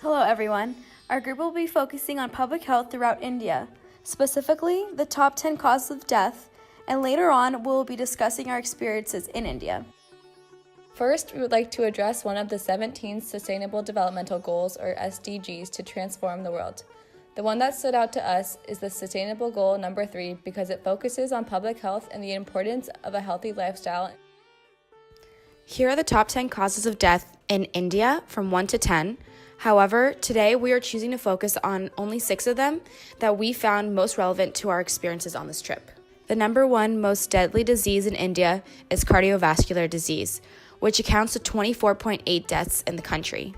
Hello everyone. Our group will be focusing on public health throughout India, specifically the top 10 causes of death, and later on we'll be discussing our experiences in India. First, we would like to address one of the 17 Sustainable Developmental Goals, or SDGs, to transform the world. The one that stood out to us is the Sustainable Goal number 3 because it focuses on public health and the importance of a healthy lifestyle. Here are the top 10 causes of death in India from 1 to 10. However, today we are choosing to focus on only 6 of them that we found most relevant to our experiences on this trip. The number 1 most deadly disease in India is cardiovascular disease, which accounts for 24.8 deaths in the country.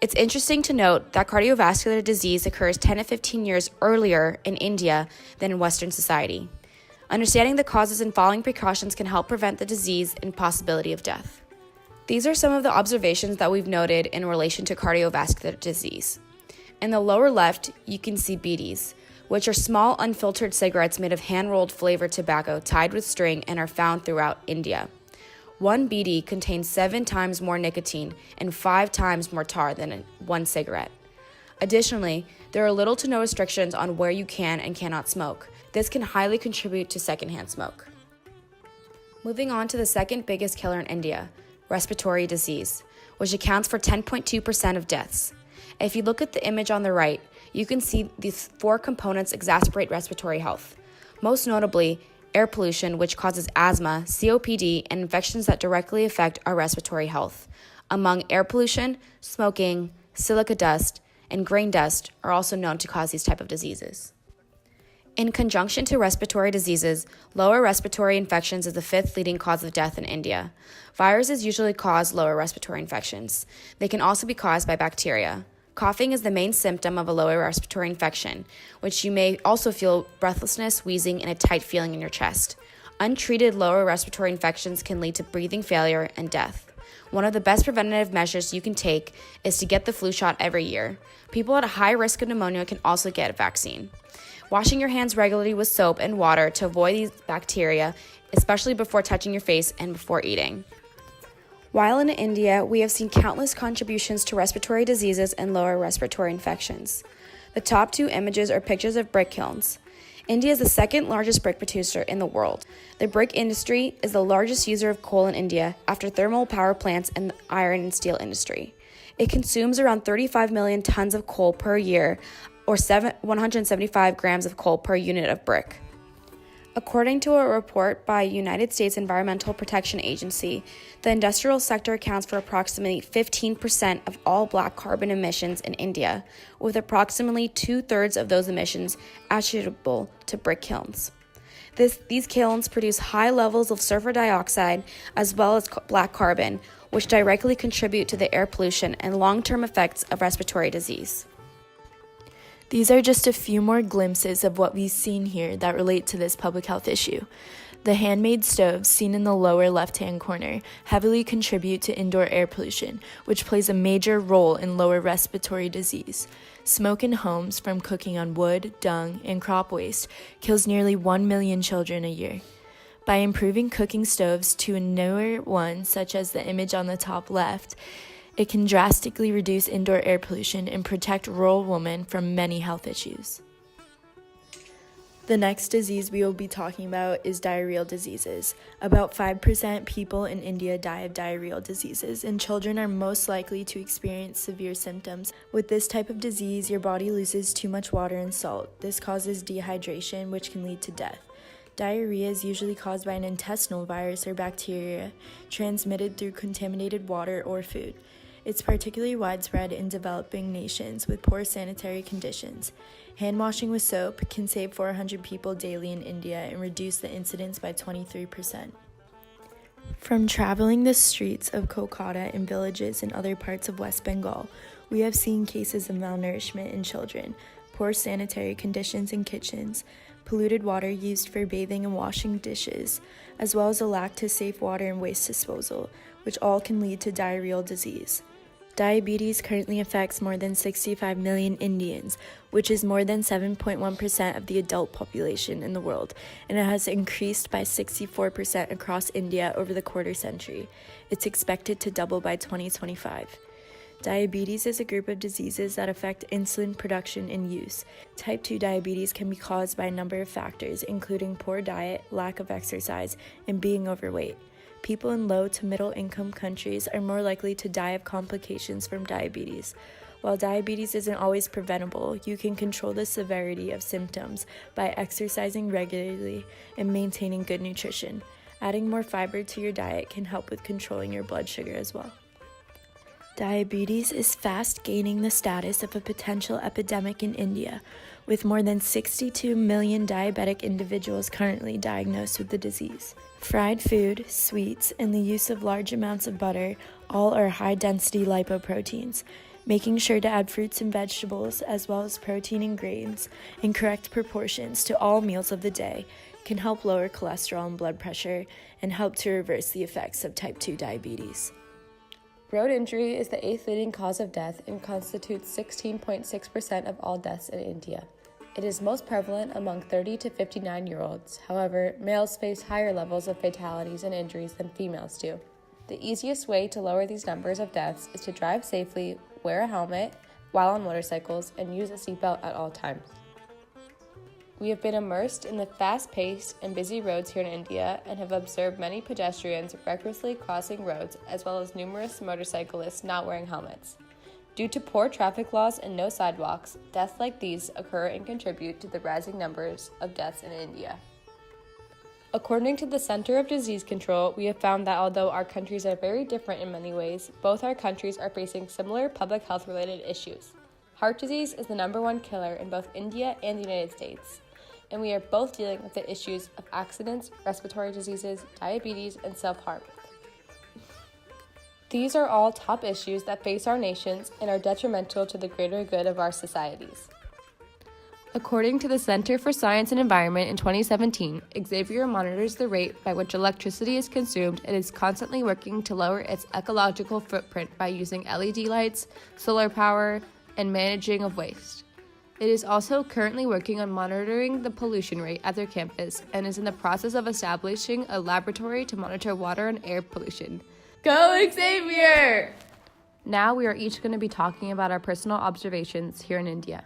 It's interesting to note that cardiovascular disease occurs 10 to 15 years earlier in India than in Western society. Understanding the causes and following precautions can help prevent the disease and possibility of death. These are some of the observations that we've noted in relation to cardiovascular disease. In the lower left, you can see bidis, which are small unfiltered cigarettes made of hand-rolled flavored tobacco tied with string and are found throughout India. One bidi contains 7 times more nicotine and 5 times more tar than one cigarette. Additionally, there are little to no restrictions on where you can and cannot smoke. This can highly contribute to secondhand smoke. Moving on to the second biggest killer in India, respiratory disease, which accounts for 10.2% of deaths. If you look at the image on the right, you can see these 4 components exacerbate respiratory health. Most notably, air pollution, which causes asthma, COPD, and infections that directly affect our respiratory health. Among air pollution, smoking, silica dust, and grain dust are also known to cause these type of diseases. In conjunction to respiratory diseases, lower respiratory infections is the 5th leading cause of death in India. Viruses usually cause lower respiratory infections. They can also be caused by bacteria. Coughing is the main symptom of a lower respiratory infection, which you may also feel breathlessness, wheezing, and a tight feeling in your chest. Untreated lower respiratory infections can lead to breathing failure and death. One of the best preventative measures you can take is to get the flu shot every year. People at a high risk of pneumonia can also get a vaccine. Washing your hands regularly with soap and water to avoid these bacteria, especially before touching your face and before eating. While in India, we have seen countless contributions to respiratory diseases and lower respiratory infections. The top 2 images are pictures of brick kilns. India is the 2nd largest brick producer in the world. The brick industry is the largest user of coal in India after thermal power plants and the iron and steel industry. It consumes around 35 million tons of coal per year, or 175 grams of coal per unit of brick. According to a report by United States Environmental Protection Agency, the industrial sector accounts for approximately 15% of all black carbon emissions in India, with approximately 2/3 of those emissions attributable to brick kilns. These kilns produce high levels of sulfur dioxide as well as black carbon, which directly contribute to the air pollution and long-term effects of respiratory disease. These are just a few more glimpses of what we've seen here that relate to this public health issue. The handmade stoves seen in the lower left-hand corner heavily contribute to indoor air pollution, which plays a major role in lower respiratory disease. Smoke in homes from cooking on wood, dung, and crop waste kills nearly 1 million children a year. By improving cooking stoves to a newer one, such as the image on the top left, it can drastically reduce indoor air pollution and protect rural women from many health issues. The next disease we will be talking about is diarrheal diseases. About 5% people in India die of diarrheal diseases, and children are most likely to experience severe symptoms. With this type of disease, your body loses too much water and salt. This causes dehydration, which can lead to death. Diarrhea is usually caused by an intestinal virus or bacteria transmitted through contaminated water or food. It's particularly widespread in developing nations with poor sanitary conditions. Hand washing with soap can save 400 people daily in India and reduce the incidence by 23%. From traveling the streets of Kolkata and villages in other parts of West Bengal, we have seen cases of malnourishment in children, poor sanitary conditions in kitchens, polluted water used for bathing and washing dishes, as well as a lack to safe water and waste disposal, which all can lead to diarrheal disease. Diabetes currently affects more than 65 million Indians, which is more than 7.1% of the adult population in the world, and it has increased by 64% across India over the quarter century. It's expected to double by 2025. Diabetes is a group of diseases that affect insulin production and use. Type 2 diabetes can be caused by a number of factors, including poor diet, lack of exercise, and being overweight. People in low to middle income countries are more likely to die of complications from diabetes. While diabetes isn't always preventable, you can control the severity of symptoms by exercising regularly and maintaining good nutrition. Adding more fiber to your diet can help with controlling your blood sugar as well. Diabetes is fast gaining the status of a potential epidemic in India, with more than 62 million diabetic individuals currently diagnosed with the disease. Fried food, sweets, and the use of large amounts of butter all are high-density lipoproteins. Making sure to add fruits and vegetables, as well as protein and grains, in correct proportions to all meals of the day can help lower cholesterol and blood pressure and help to reverse the effects of type 2 diabetes. Road injury is the 8th leading cause of death and constitutes 16.6% of all deaths in India. It is most prevalent among 30 to 59-year-olds. However, males face higher levels of fatalities and injuries than females do. The easiest way to lower these numbers of deaths is to drive safely, wear a helmet while on motorcycles, and use a seatbelt at all times. We have been immersed in the fast-paced and busy roads here in India and have observed many pedestrians recklessly crossing roads, as well as numerous motorcyclists not wearing helmets. Due to poor traffic laws and no sidewalks, deaths like these occur and contribute to the rising numbers of deaths in India. According to the Center of Disease Control, we have found that although our countries are very different in many ways, both our countries are facing similar public health-related issues. Heart disease is the #1 killer in both India and the United States, and we are both dealing with the issues of accidents, respiratory diseases, diabetes, and self-harm. These are all top issues that face our nations and are detrimental to the greater good of our societies. According to the Center for Science and Environment in 2017, Xavier monitors the rate by which electricity is consumed and is constantly working to lower its ecological footprint by using LED lights, solar power, and managing of waste. It is also currently working on monitoring the pollution rate at their campus and is in the process of establishing a laboratory to monitor water and air pollution. Go Xavier! Now we are each going to be talking about our personal observations here in India.